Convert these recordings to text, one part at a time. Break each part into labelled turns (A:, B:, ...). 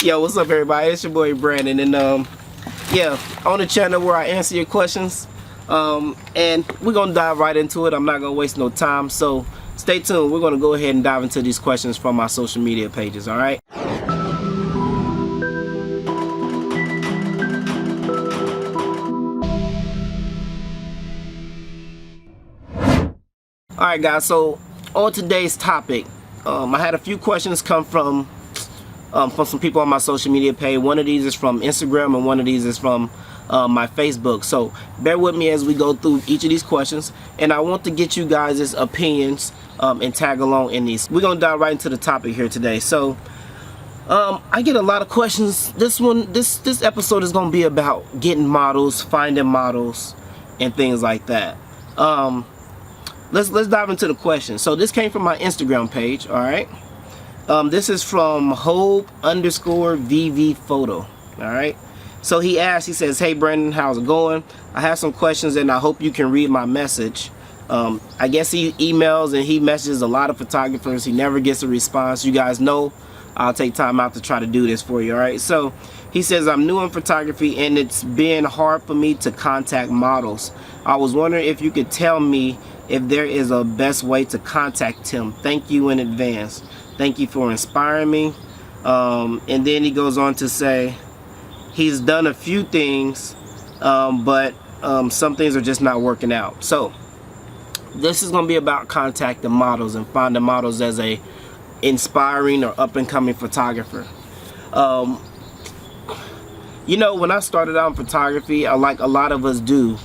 A: Yo, what's up, everybody? It's your boy Brandon, and yeah, on the channel where I answer your questions, and we're gonna dive right into it. I'm not gonna waste no time, so stay tuned. We're gonna go ahead and dive into these questions from my social media pages. All right. All right, guys. So on today's topic, I had a few questions come from some people on my social media page. One of these is from Instagram and one of these is from my Facebook. So bear with me as we go through each of these questions, and I want to get you guys' opinions and tag along in these. We're gonna dive right into the topic here today. So I get a lot of questions. This episode is gonna be about getting models, finding models, and things like that. Let's dive into the question. So this came from my Instagram page. All right. This is from Hope_VV Photo. Alright. So he asked, he says, "Hey Brandon, how's it going? I have some questions and I hope you can read my message." I guess he emails and he messages a lot of photographers. He never gets a response. You guys know I'll take time out to try to do this for you. Alright. So he says, "I'm new in photography and it's been hard for me to contact models. I was wondering if you could tell me if there is a best way to contact him. Thank you in advance. Thank you for inspiring me." And then he goes on to say he's done a few things, but some things are just not working out. So this is going to be about contacting models and finding models as a inspiring or up-and-coming photographer. You know, when I started out in photography, like a lot of us do,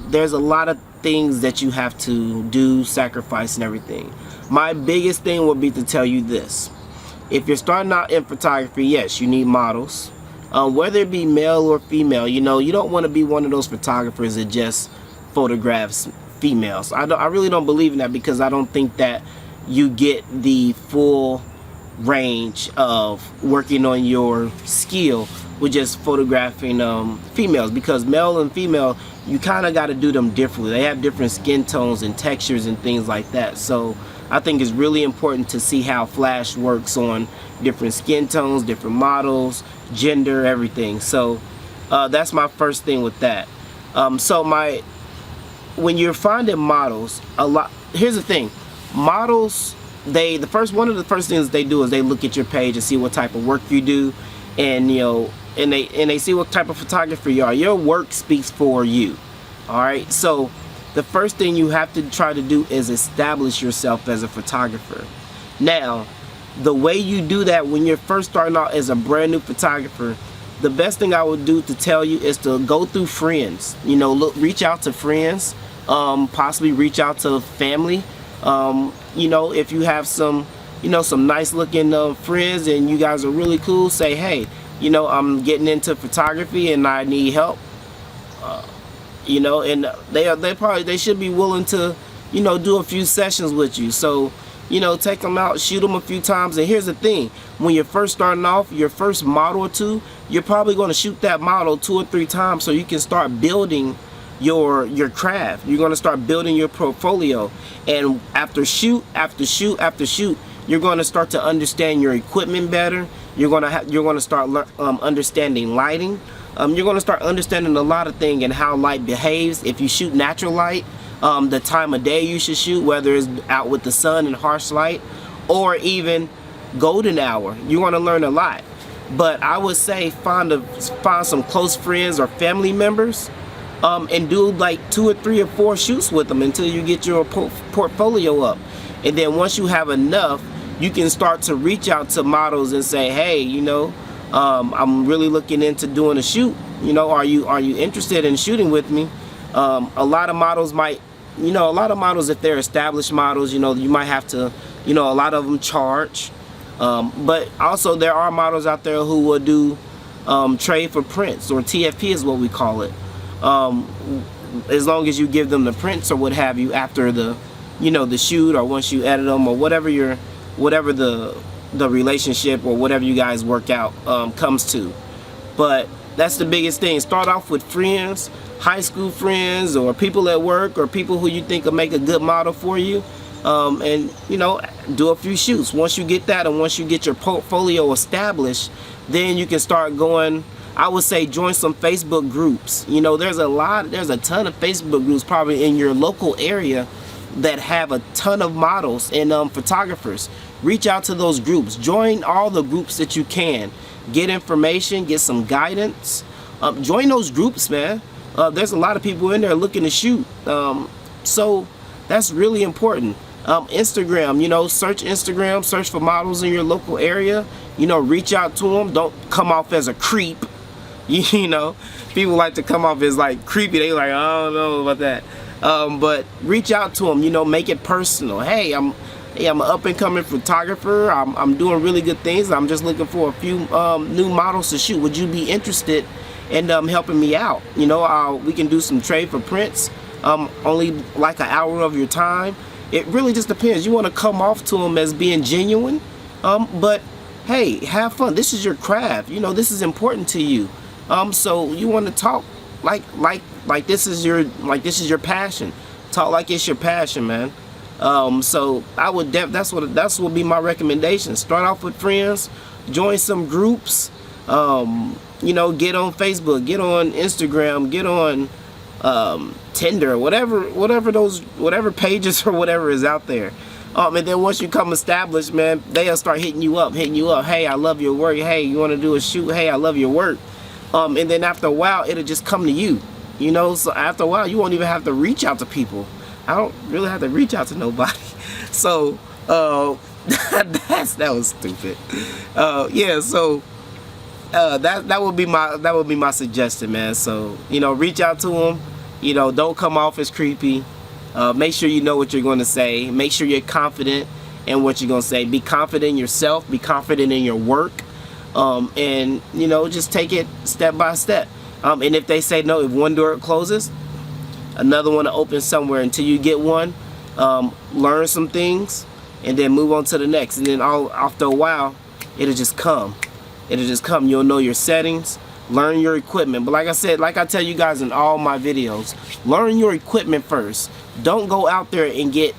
A: there's a lot of things that you have to do, sacrifice and everything. My biggest thing would be to tell you this: if you're starting out in photography, yes, you need models, whether it be male or female. You know, you don't want to be one of those photographers that just photographs females. I really don't believe in that, because I don't think that you get the full range of working on your skill with just photographing females, because male and female, you kind of got to do them differently. They have different skin tones and textures and things like that. So I think it's really important to see how flash works on different skin tones, different models, gender, everything. So that's my first thing with that. When you're finding models, here's the thing: models, one of the first things they do is they look at your page and see what type of work you do, and they see what type of photographer you are. Your work speaks for you. All right. So the first thing you have to try to do is establish yourself as a photographer. Now, the way you do that when you're first starting out as a brand new photographer, the best thing I would do to tell you is to go through friends. You know, reach out to friends, possibly reach out to family. You know, if you have some nice looking friends and you guys are really cool, say, "Hey, you know, I'm getting into photography and I need help." You know, and they should be willing to, you know, do a few sessions with you. So, you know, take them out, shoot them a few times. And here's the thing: when you're first starting off, your first model or two, you're probably going to shoot that model 2 or 3 times so you can start building your craft. You're going to start building your portfolio, and after shoot after shoot after shoot, you're going to start to understand your equipment better. You're going to start understanding lighting. You're going to start understanding a lot of things and how light behaves. If you shoot natural light, the time of day you should shoot, whether it's out with the sun and harsh light, or even golden hour. You're going to learn a lot. But I would say find some close friends or family members, and do like 2 or 3 or 4 shoots with them until you get your portfolio up. And then once you have enough, you can start to reach out to models and say, "Hey, you know, I'm really looking into doing a shoot. You know, are you interested in shooting with me?" A lot of models might, if they're established models, you know, you might have to, you know, a lot of them charge. But also there are models out there who will do trade for prints, or TFP is what we call it. As long as you give them the prints or what have you after the shoot, or once you edit them, or whatever the relationship or whatever you guys work out comes to. But that's the biggest thing. Start off with friends, high school friends, or people at work, or people who you think will make a good model for you, and you know, do a few shoots. Once you get that, and once you get your portfolio established, then you can start going. I would say join some Facebook groups. You know, there's a ton of Facebook groups probably in your local area that have a ton of models and photographers. Reach out to those groups. Join all the groups that you can. Get information, get some guidance. Join those groups, man. There's a lot of people in there looking to shoot. So that's really important. Instagram, you know, search Instagram, search for models in your local area. You know, reach out to them. Don't come off as a creep. You know, people like to come off as like creepy. They like, I don't know about that. But reach out to them. You know, make it personal. Hey, I'm an up and coming photographer. I'm doing really good things. I'm just looking for a few new models to shoot. Would you be interested in helping me out? You know, we can do some trade for prints. Only like an hour of your time. It really just depends. You want to come off to them as being genuine, but hey, have fun. This is your craft. You know, this is important to you. So you want to talk like this is your passion. Talk like it's your passion, man. So I would that's what be my recommendation. Start off with friends, join some groups. You know, get on Facebook, get on Instagram, get on Tinder, whatever pages or whatever is out there. And then once you come established, man, they'll start hitting you up. Hey, I love your work. Hey, you want to do a shoot? Hey, I love your work. And then after a while, it'll just come to you. You know, so after a while, you won't even have to reach out to people. I don't really have to reach out to nobody. So that was stupid. Yeah. So that would be my suggestion, man. So you know, reach out to them. You know, don't come off as creepy. Make sure you know what you're going to say. Make sure you're confident in what you're going to say. Be confident in yourself. Be confident in your work. And you know, just take it step by step. And if they say no, if one door closes, another one to open somewhere until you get one. Learn some things and then move on to the next. And then after a while, it'll just come. You'll know your settings. Learn your equipment. But like I said, like I tell you guys in all my videos, learn your equipment first. Don't go out there and get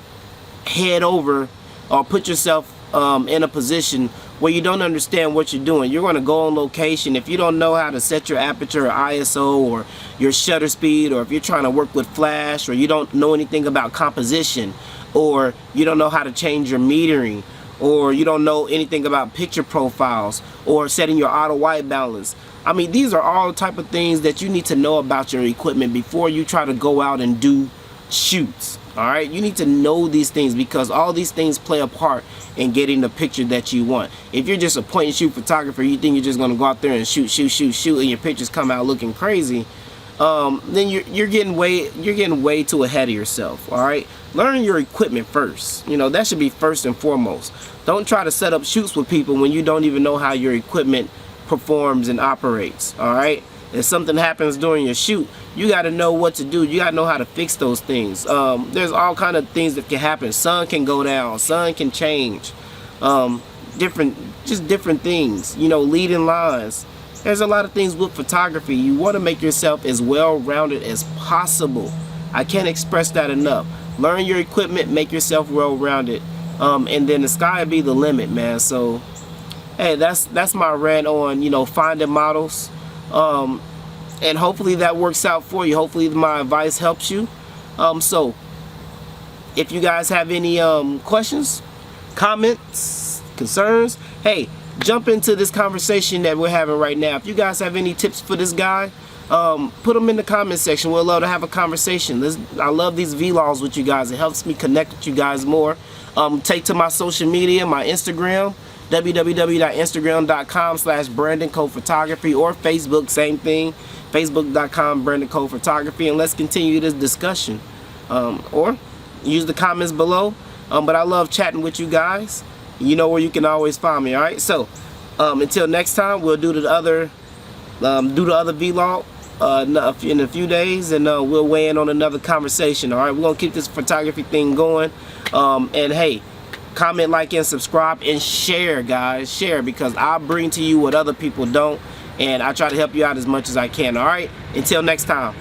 A: head over or put yourself in a position where you don't understand what you're doing. You're going to go on location. If you don't know how to set your aperture or ISO or your shutter speed, or if you're trying to work with flash, or you don't know anything about composition, or you don't know how to change your metering, or you don't know anything about picture profiles or setting your auto white balance. I mean, these are all the type of things that you need to know about your equipment before you try to go out and do shoots. Alright, you need to know these things because all these things play a part in getting the picture that you want. If you're just a point and shoot photographer, you think you're just going to go out there and shoot and your pictures come out looking crazy, then you're getting way too ahead of yourself. Alright, learn your equipment first. You know, that should be first and foremost. Don't try to set up shoots with people when you don't even know how your equipment performs and operates. Alright, if something happens during your shoot, you got to know what to do. You got to know how to fix those things. There's all kind of things that can happen. Sun can go down, sun can change, different things, you know, leading lines. There's a lot of things with photography. You want to make yourself as well-rounded as possible. I can't express that enough. Learn your equipment, make yourself well-rounded, and then the sky will be the limit, man. So hey, that's my rant on, you know, finding models. And hopefully that works out for you. Hopefully my advice helps you. So if you guys have any questions, comments, concerns, hey, jump into this conversation that we're having right now. If you guys have any tips for this guy, put them in the comment section. We'd love to have a conversation. I love these vlogs with you guys. It helps me connect with you guys more. Take to my social media, my Instagram, www.instagram.com/BrandonCophotography, or Facebook, same thing, facebook.com/BrandonCophotography, and let's continue this discussion. Or use the comments below. But I love chatting with you guys. You know where you can always find me. All right. So until next time, we'll do the other vlog in a few days, and we'll weigh in on another conversation. All right. We're gonna keep this photography thing going. And hey, comment, like, and subscribe, and share, guys. Share, because I bring to you what other people don't, and I try to help you out as much as I can. All right. Until next time.